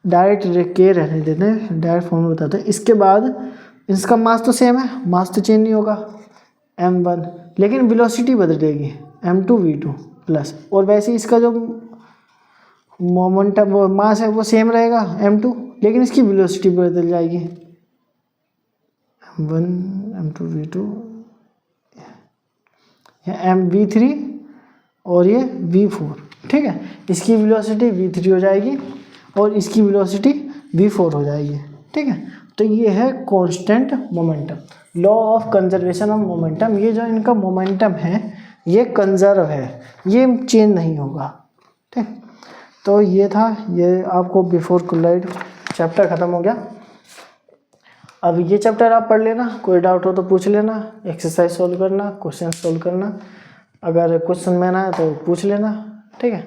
डायरेक्ट के रहने देते हैं, डायरेक्ट फॉर्म बताते हैं। इसके बाद इसका मास तो सेम है, मास तो चेंज नहीं होगा m1, लेकिन वेलोसिटी बदलेगी m2 v2 प्लस, और वैसे ही इसका जो मोमेंटम वो मास है वो सेम रहेगा m2, लेकिन इसकी वेलोसिटी बदल जाएगी m1 m2 v2, v3 और ये v4, ठीक है। इसकी वेलोसिटी v3 हो जाएगी और इसकी वेलोसिटी v4 हो जाएगी, ठीक है। तो ये है constant momentum, law of conservation of momentum. ये जो इनका मोमेंटम है ये कंजर्व है, ये चेंज नहीं होगा, ठीक। तो ये था, ये आपको बिफोर कोलाइड चैप्टर ख़त्म हो गया। अब ये चैप्टर आप पढ़ लेना, कोई डाउट हो तो पूछ लेना, एक्सरसाइज सोल्व करना, क्वेश्चन सोल्व करना, अगर क्वेश्चन में ना है तो पूछ लेना, ठीक है।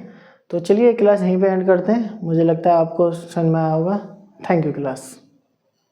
तो चलिए क्लास यहीं पे एंड करते हैं, मुझे लगता है आपको समझ में आया होगा। Thank you class.